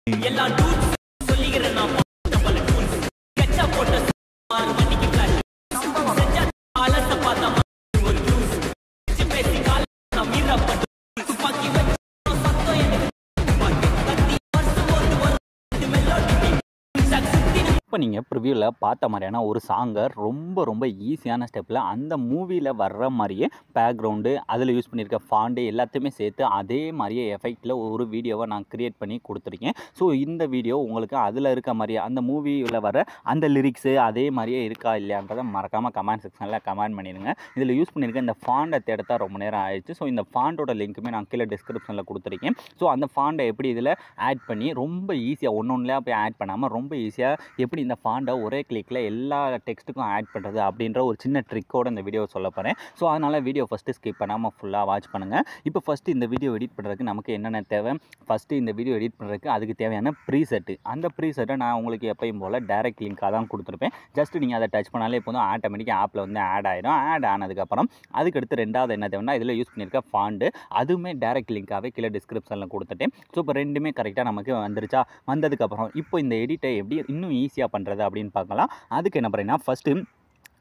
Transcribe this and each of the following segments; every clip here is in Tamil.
எல்லா டூல்ஸ் சொல்லிக்கிறேன் நான் பல டூல்ஸ் கச்சா போட்ட 6 மணிக்கு கிளாஸ் செஞ்சா அலச பார்த்தா ஒரு ஜூஸ் பேசி கால நான் மீறப்பட்ட துப்பாக்கி வச்சு சத்தம் எனக்கு கத்தி வருது மெலோடி இப்போ நீங்கள் ப்ரிவியூவில் பார்த்த மாதிரியான ஒரு சாங்கை ரொம்ப ஈஸியான ஸ்டெப்பில் அந்த மூவியில் வர்ற மாதிரியே பேக்ரவுண்டு அதில் யூஸ் பண்ணியிருக்க ஃபாண்டு எல்லாத்தையுமே சேர்த்து அதே மாதிரியே எஃபெக்டில் ஒரு வீடியோவை நான் க்ரியேட் பண்ணி கொடுத்துருக்கேன். ஸோ இந்த வீடியோ உங்களுக்கு அதில் இருக்க மாதிரியே அந்த மூவியில் வர அந்த லிரிக்ஸு அதே மாதிரியே இருக்கா இல்லையான்றதை மறக்காமல் கமெண்ட் செக்ஷனில் கமெண்ட் பண்ணிடுங்க. இதில் யூஸ் பண்ணியிருக்க இந்த ஃபாண்டை தேடத்தா ரொம்ப நேரம் ஆயிடுச்சு. ஸோ இந்த ஃபாண்டோட லிங்க்குமே நான் கீழே டிஸ்கிரிப்ஷனில் கொடுத்துருக்கேன். ஸோ அந்த ஃபாண்டை எப்படி இதில் ஆட் பண்ணி ரொம்ப ஈஸியாக ஒன்றுலேயே போய் ஆட் பண்ணாமல் ரொம்ப ஈஸியாக எப்படி இந்த ஃபாண்டை ஒரே கிளிக்கில் எல்லா டெக்ஸ்ட்டுக்கும் ஆட் பண்ணுறது அப்படின்ற ஒரு சின்ன ட்ரிக்கோடு இந்த வீடியோ சொல்ல போகிறேன். ஸோ அதனால் வீடியோ ஃபஸ்ட்டு ஸ்கிப் பண்ணாமல் ஃபுல்லாக வாட்ச் பண்ணுங்கள். இப்போ ஃபஸ்ட்டு இந்த வீடியோ எடிட் பண்ணுறதுக்கு நமக்கு என்னென்ன தேவை, ஃபஸ்ட்டு இந்த வீடியோ எடிட் பண்ணுறதுக்கு அதுக்கு தேவையான ப்ரீசெட்டு, அந்த ப்ரீசெட்டை நான் உங்களுக்கு எப்பயும் போல் டைரக்ட் லிங்காக தான் கொடுத்துருப்பேன். ஜஸ்ட்டு நீங்கள் அதை டச் பண்ணாலே போதும், ஆட்டோமேட்டிக்காக ஆப்பில் வந்து ஆட் ஆகிடும். ஆட் ஆனதுக்கப்புறம் அதுக்கடுத்து ரெண்டாவது என்ன தேவைன்னா இதில் யூஸ் பண்ணியிருக்க ஃபாண்டு, அதுவுமே டைரக்ட் லிங்காகவே கீழே டிஸ்கிரிப்ஷனில் கொடுத்துட்டேன். ஸோ இப்போ ரெண்டுமே கரெக்டாக நமக்கு வந்துருச்சா? வந்ததுக்கப்புறம் இப்போ இந்த எடிட்டை எப்படி இன்னும் ஈஸியாக பண்ணுறது அப்படின்னு பார்க்கலாம். அதுக்கு என்ன பண்ணுறீங்கன்னா ஃபஸ்ட்டு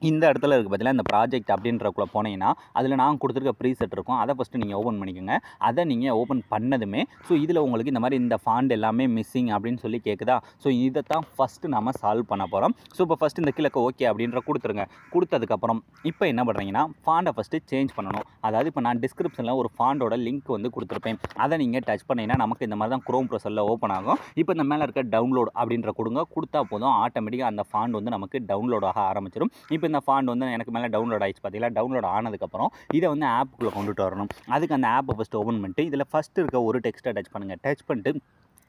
இந்த இடத்துல இருக்குது பார்த்தீங்கன்னா இந்த ப்ராஜெக்ட் அப்படின்றக்குள்ளே போனீங்கன்னா அதில் நான் கொடுத்துருக்க ப்ரீசெட் இருக்கும். அதை ஃபஸ்ட்டு நீங்கள் ஓப்பன் பண்ணிக்கோங்க. அதை நீங்கள் ஓப்பன் பண்ணதுமே ஸோ இதில் உங்களுக்கு இந்த மாதிரி இந்த ஃபாண்ட் எல்லாமே மிஸ்ஸிங் அப்படின்னு சொல்லி கேட்குதா? ஸோ இதை தான் ஃபஸ்ட்டு நம்ம சால்வ் பண்ண போகிறோம். ஸோ இப்போ ஃபஸ்ட்டு இந்த கிழக்கு ஓகே அப்படின்ற கொடுத்துருங்க. கொடுத்ததுக்கப்புறம் இப்போ என்ன பண்ணுறீங்கன்னா ஃபாண்டை ஃபஸ்ட்டு சேஞ்ச் பண்ணணும். அதாவது இப்போ நான் டிஸ்கிரிப்ஷனில் ஒரு ஃபாண்டோட லிங்க் வந்து கொடுத்துருப்பேன். அதை நீங்கள் டச் பண்ணிங்கன்னா நமக்கு இந்த மாதிரி தான் குரோம் ப்ரௌசரில் ஓப்பன் ஆகும். இப்போ இந்த மேலே இருக்க டவுன்லோட் அப்படின்ற கொடுங்க. கொடுத்தா போதும் ஆட்டோமேட்டிக்காக அந்த ஃபாண்ட் வந்து நமக்கு டவுன்லோட் ஆக ஆரம்பிச்சிடும். இப்போ இந்த ஃபாண்ட் வந்து எனக்கு மேலே டவுன்லோட் ஆகிடுச்சு பார்த்தீங்களா? டவுன்லோட் ஆனதுக்கப்புறம் இதை வந்து ஆப்புக்குள்ளே கொண்டுட்டு வரணும். அதுக்கு அந்த ஆப்பை ஃபஸ்ட்டு ஓப்பன் பண்ணிட்டு இதில் ஃபஸ்ட்டு இருக்க ஒரு டெக்ஸ்ட்டை டச் பண்ணுங்கள். டச் பண்ணிட்டு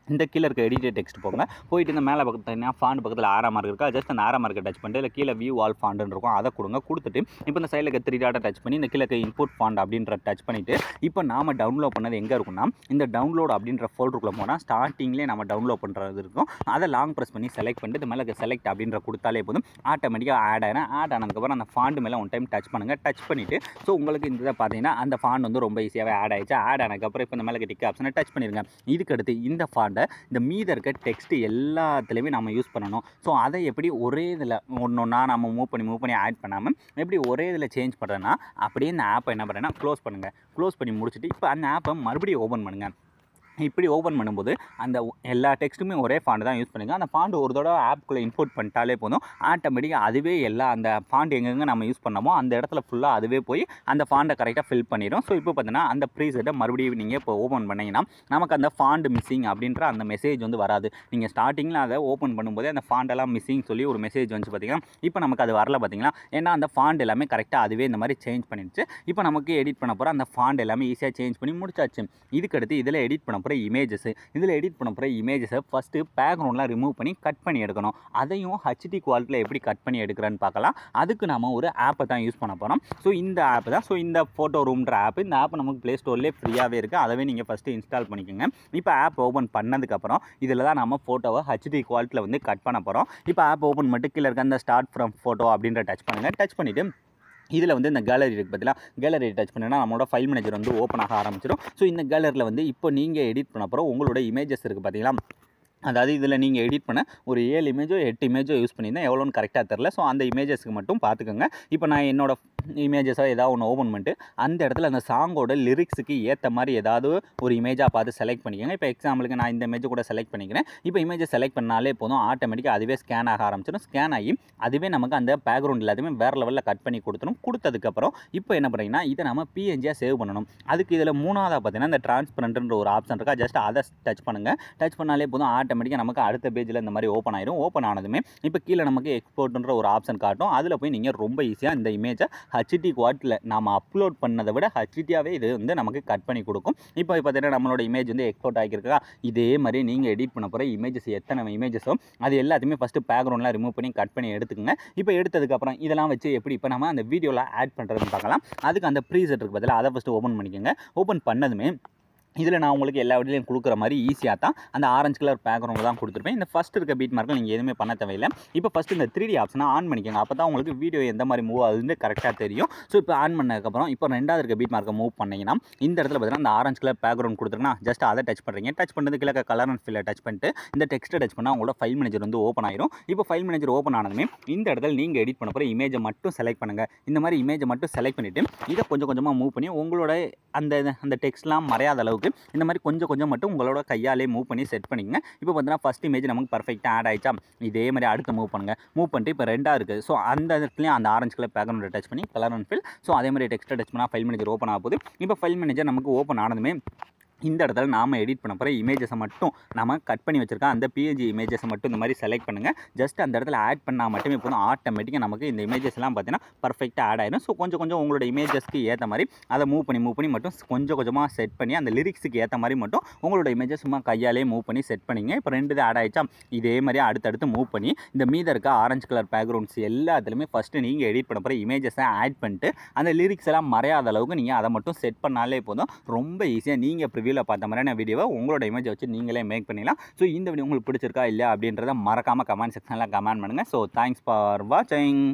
இந்த கீழே இருக்க எடிட்டட் டெக்ஸ்ட் போங்க. போயிட்டு இந்த மேலே பார்த்தீங்கன்னா ஃபாண்ட் பக்கத்தில் ஆறாம் மார்க் இருக்கா? ஜஸ்ட் அந்த ஆறாம் மார்க்கை டச் பண்ணிட்டு இல்லை கீழே வியூ ஆல் ஃபாண்டுன்னு இருக்கும், அதை கொடுங்க. கொடுத்துட்டு இப்போ இந்த சைடில் இருக்க 3 டாட்டை டச் பண்ணி இந்த கீழே இன்புட் ஃபாண்ட் அப்படின்ற டச் பண்ணிவிட்டு இப்போ நாம் டவுன்லோட் பண்ணது எங்கே இருக்குன்னா இந்த டவுன்லோட் அப்படின்ற ஃபோல்டருக்குள்ளே போனால் ஸ்டார்டிங்லேயே நம்ம டவுன்லோட் பண்ணுறது இருக்கும். அதை லாங் ப்ரெஸ் பண்ணி செலக்ட் பண்ணிட்டு இந்த மேலே செலக்ட் அப்படின்ற கொடுத்தாலே போதும் ஆட்டோமேட்டிக்காக ஆட் ஆகிடும். ஆட் ஆனதுக்கப்புறம் அந்த ஃபாண்ட் மேலே ஒன் டைம் டச் பண்ணுங்கள். டச் பண்ணிவிட்டு ஸோ உங்களுக்கு இந்த இதை பார்த்தீங்கன்னா அந்த ஃபாண்ட் வந்து ரொம்ப ஈஸியாகவே ஆட் ஆகிடுச்சு. ஆட் ஆனதுக்கப்புறம் இப்போ இந்த மேலே டிக் ஆப்ஷனை டச் பண்ணிடுங்க. இதுக்கடுத்து இந்த ஃபாண்டை இந்த மீத இருக்க டெக்ஸ்ட் எல்லாத்துலேயுமே நம்ம யூஸ் பண்ணணும். ஸோ அதை எப்படி ஒரே இதில் ஒன்றா நம்ம மூவ் பண்ணி ஆட் பண்ணாமல் எப்படி ஒரே இதில் சேஞ்ச் பண்ணுறேன்னா அப்படியே இந்த ஆப்பை என்ன பண்ணுறேன்னா க்ளோஸ் பண்ணுங்கள். க்ளோஸ் பண்ணி முடிச்சுட்டு இப்போ அந்த ஆப்பை மறுபடியும் ஓப்பன் பண்ணுங்கள். இப்படி ஓப்பன் பண்ணும்போது அந்த எல்லா டெக்ஸ்ட்டுமே ஒரே ஃபாண்ட் தான் யூஸ் பண்ணுங்க. அந்த ஃபாண்ட் ஒரு தடவை ஆப்புக்குள்ளே இன்புட் பண்ணிட்டாலே போதும் ஆட்டோமேட்டிக்காக அதுவே எல்லா அந்த ஃபாண்ட் எங்கெங்கே நம்ம யூஸ் பண்ணமோ அந்த இடத்துல ஃபுல்லாக அதுவே போய் அந்த ஃபாண்டை கரெக்டாக ஃபில் பண்ணிடும். ஸோ இப்போ பார்த்தீங்கன்னா அந்த ப்ரீசெட்டை மறுபடியும் நீங்கள் இப்போ ஓப்பன் பண்ணிங்கன்னா நமக்கு அந்த ஃபாண்ட் மிஸ்ஸிங் அப்படின்ற அந்த மெசேஜ் வந்து வராது. நீங்கள் ஸ்டார்டிங்கில் அதை ஓப்பன் பண்ணும்போதே அந்த ஃபாண்டெல்லாம் மிஸ்ஸிங் சொல்லி ஒரு மெசேஜ் வந்து பார்த்தீங்கன்னா இப்போ நமக்கு அது வரல பார்த்தீங்களா? ஏன்னா அந்த ஃபாண்ட் எல்லாமே கரெக்டாக அதுவே இந்த மாதிரி சேஞ்ச் பண்ணிடுச்சு. இப்போ நமக்கு எடிட் பண்ண போகிற அந்த ஃபாண்ட் எல்லாமே ஈஸியாக சேஞ்ச் பண்ணி முடிச்சாச்சு. இதுக்கடுத்து இதில் எடிட் பண்ண இமேஜஸ், இதில் எடிட் பண்ண போகிற இமேஜஸை ஃபஸ்ட்டு பேக்ரவுண்ட்லாம் ரிமூவ் பண்ணி கட் பண்ணி எடுக்கணும். அதையும் ஹெச்டி குவாலிட்டியில் எப்படி கட் பண்ணி எடுக்கிறேன்னு பார்க்கலாம். அதுக்கு நம்ம ஒரு ஆப்பை தான் யூஸ் பண்ண போகிறோம். ஸோ இந்த ஆப் தான் இந்த ஃபோட்டோ ரூம்ன்ற ஆப். இந்த ஆப் நமக்கு ப்ளே ஸ்டோர்லேயே ஃப்ரீயாகவே இருக்குது. அதவே நீங்கள் ஃபஸ்ட்டு இன்ஸ்டால் பண்ணிக்கோங்க. இப்போ ஆப் ஓப்பன் பண்ணதுக்கப்புறம் இதில் தான் நம்ம ஃபோட்டோவை ஹெச்டி குவாலிட்டியில் வந்து கட் பண்ண போகிறோம். இப்போ ஆப் ஓப்பன் பண்ணிட்டு கீழே இருக்க அந்த ஸ்டார்ட் ஃப்ரம் ஃபோட்டோ அப்படின்ற டச் பண்ணுங்கள். டச் பண்ணிவிட்டு இதில் வந்து இந்த கேலரி இருக்குது பார்த்தீங்களா? கேலரி டச் பண்ணினா நம்மளோட ஃபைல் மேனேஜர் வந்து ஓப்பன் ஆக ஆரம்பிச்சிடும். ஸோ இந்த கேலரியில் வந்து இப்போ நீங்கள் எடிட் பண்ண போகிற உங்களோட இமேஜஸ் இருக்குது பார்த்தீங்களா? அதாவது இதில் நீங்கள் எடிட் பண்ண ஒரு 7 இமேஜோ 8 இமேஜோ யூஸ் பண்ணியிருந்தேன். எவ்வளோன்னு கரெக்டாக தெரில. ஸோ அந்த இமேஜஸ்க்கு மட்டும் பார்த்துக்கோங்க. இப்போ நான் என்னோட இமேஜஸாக ஏதாவது ஒன்று ஓப்பன் பண்ணிட்டு அந்த இடத்துல அந்த சாங்கோட லிரிக்ஸுக்கு ஏற்ற மாதிரி ஏதாவது ஒரு இமேஜாக பார்த்து செலக்ட் பண்ணிக்கோங்க. இப்போ எக்ஸாம்பிளுக்கு நான் இந்த இமேஜை கூட செலக்ட் பண்ணிக்கிறேன். இப்போ இமேஜை செலக்ட் பண்ணாலே போதும் ஆட்டோமேட்டிக்காக அதுவே ஸ்கேன் ஆக ஆரம்பிச்சிடும். ஸ்கேன் ஆகி அதுவே நமக்கு அந்த பேக்ரவுண்ட் எல்லாத்தையுமே வேறு லெவலில் கட் பண்ணி கொடுத்துடும். கொடுத்ததுக்கப்புறம் இப்போ என்ன பண்ணுறீங்கன்னா இதை நம்ம பிஎன்ஜியாக சேவ் பண்ணணும். அதுக்கு இதில் மூணாவதாக பார்த்தீங்கன்னா இந்த டிரான்ஸ்பரண்ட்ன்ற ஒரு ஆப்ஷன் இருக்கா? ஜஸ்ட் அதை டச் பண்ணுங்கள். டச் பண்ணாலே போதும் ஆட்டோமேட்டிக்காக நமக்கு அடுத்த பேஜில் இந்த மாதிரி ஓப்பன் ஆயிடும். ஓப்பன் ஆனதுமே இப்போ கீழே நமக்கு எக்ஸ்போர்ட்ன்ற ஒரு ஆப்ஷன் காட்டும். அதில் போய் நீங்கள் ரொம்ப ஈஸியாக இந்த இமேஜை ஹெச்டி குவாலிட்டியில் நாம் அப்லோட் பண்ணதை விட ஹெச்டியாகவே இது வந்து நமக்கு கட் பண்ணி கொடுக்கும். இப்போ பார்த்தீங்கன்னா நம்மளோட இமேஜ் வந்து எக்ஸ்போர்ட் ஆகியிருக்கா? இதே மாதிரி நீங்கள் எடிட் பண்ண போகிற இமேஜஸ் எத்தனை இமேஜஸோ அது எல்லாத்தையுமே ஃபஸ்ட்டு பேக்ரவுண்ட்லாம் ரிமூவ் பண்ணி கட் பண்ணி எடுத்துக்கங்க. இப்போ எடுத்ததுக்கப்புறம் இதெல்லாம் வச்சு எப்படி இப்போ நம்ம அந்த வீடியோவில் ஆட் பண்ணுறதுன்னு பார்க்கலாம். அதுக்கு அந்த ப்ரீசெட் இருக்குது பதிலாக அதை ஃபஸ்ட்டு ஓப்பன் பண்ணிக்கோங்க. ஓப்பன் பண்ணதுமே இதில் நான் உங்களுக்கு எல்லா வீட்லையும் கொடுக்குற மாதிரி ஈஸியாக தான் அந்த ஆரஞ்சு கலர் பேக்ரவுண்ட் தான் கொடுத்துருப்பேன். இந்த ஃபஸ்ட் இருக்க பீட் மார்க்கில் நீங்கள் எதுவுமே பண்ண தேவையில்லை. இப்போ ஃபஸ்ட்டு இந்த 3D ஆப்ஷனை ஆன் பண்ணிக்கோங்க. அப்போ தான் உங்களுக்கு வீடியோ எந்த மாதிரி மூவ் ஆகுதுன்னு கரெக்டாக தெரியும். ஸோ இப்போ ஆன் பண்ணதுக்கப்புறம் இப்போ ரெண்டாவது இருக்க பீட் மார்க்கை மூவ் பண்ணிங்கன்னா இந்த இடத்துல பார்த்தீங்கன்னா அந்த ஆரஞ்சு கலர் பேக்ரவுண்ட் கொடுத்துருக்குன்னா ஜஸ்ட் அதை டச் பண்ணுறீங்க. டச் பண்ணுறது கீழே கலர் அண்ட் ஃபில்லை டச் பண்ணிட்டு இந்த டெக்ஸ்ட்டை டச் பண்ணால் உங்களோட ஃபைல் மேனேஜர் வந்து ஓப்பன் ஆயிரும். இப்போ ஃபைல் மேனேஜர் ஓப்பன் ஆனதுமே இந்த இடத்துல நீங்கள் எடிட் பண்ண போகிற இமேஜை மட்டும் செலக்ட் பண்ணுங்கள். இந்த மாதிரி இமேஜை மட்டும் செலக்ட் பண்ணிவிட்டு இதை கொஞ்சம் கொஞ்சமாக மூவ் பண்ணி உங்களோட அந்த டெக்ஸ்ட்லாம் மறையாத அளவுக்கு இந்த மாதிரி கொஞ்சம் மட்டும் உங்களோட கையாலே மூவ் பண்ணி செட் பண்ணிக்கங்க. இப்போ பார்த்தீங்கன்னா ஃபஸ்ட் இமேஜ் நமக்கு பர்ஃபெக்டாக ஆட் ஆயிடுச்சா. இதே மாதிரி அடுத்து மூவ் பண்ணுங்கள். மூவ் பண்ணிட்டு இப்போ ரெண்டாக இருக்குது. ஸோ அந்த இடத்துலையும் அந்த ஆரஞ்சு கலர் பேக்ரவுண்டை டச் பண்ணி கலர் அண்ட் ஃபில். ஸோ அதே மாதிரி டெக்ஸ்ட்டை டச் பண்ணால் ஃபைல் மேனேஜர் ஓப்பன் ஆக போகுது. இப்போ ஃபைல் மேனேஜர் நமக்கு ஓப்பன் ஆனதுமே இந்த இடத்துல நாம் எடிட் பண்ண போகிற இமேஜஸை மட்டும் நம்ம கட் பண்ணி வச்சுருக்கோம் அந்த PNG இமேஜஸை மட்டும் இந்த மாதிரி செலக்ட் பண்ணுங்கள். ஜஸ்ட் அந்த இடத்துல ஆட் பண்ணால் மட்டுமே போதும். ஆட்டோமேட்டிக்காக நமக்கு இந்த இமேஜஸ்லாம் பார்த்தீங்கன்னா பர்ஃபெக்டாக ஆட் ஆயிடும். ஸோ கொஞ்சம் உங்களோட இமேஜஸ்க்கு ஏற்ற மாதிரி அதை மூவ் பண்ணி மட்டும் கொஞ்சமாக செட் பண்ணி அந்த லிரிக்ஸுக்கு ஏற்ற மாதிரி மட்டும் உங்களோட இமேஜஸ் சும்மா கையாலே மூவ் பண்ணி செட் பண்ணிங்க. இப்போ 2 இது ஆட் ஆயிடுச்சா. இதே மாதிரி அடுத்தடுத்து மூவ் பண்ணி இந்த மீத இருக்க ஆரஞ்சு கலர் பேக்ரவுண்ட்ஸ் எல்லாத்துலேயுமே ஃபஸ்ட்டு நீங்கள் எடிட் பண்ண போகிற இமேஜஸை ஆட் பண்ணிட்டு அந்த லிரிக்ஸ் எல்லாம் மறையாத அளவுக்கு நீங்கள் அதை மட்டும் செட் பண்ணாலே போதும். ரொம்ப ஈஸியாக நீங்கள் ப்ரிவியூவில் பார்த்த மாதிரியான வீடியோவை உங்களோட இமேஜை வச்சு நீங்களே மேக் பண்ணிடலாம். ஸோ இந்த வீடியோ உங்களுக்கு பிடிச்சிருக்கா இல்லையா அப்படின்றத மறக்காமல் கமெண்ட் செக்ஷனில் கமெண்ட் பண்ணுங்கள். ஸோ தேங்க்ஸ் ஃபார் வாட்சிங்.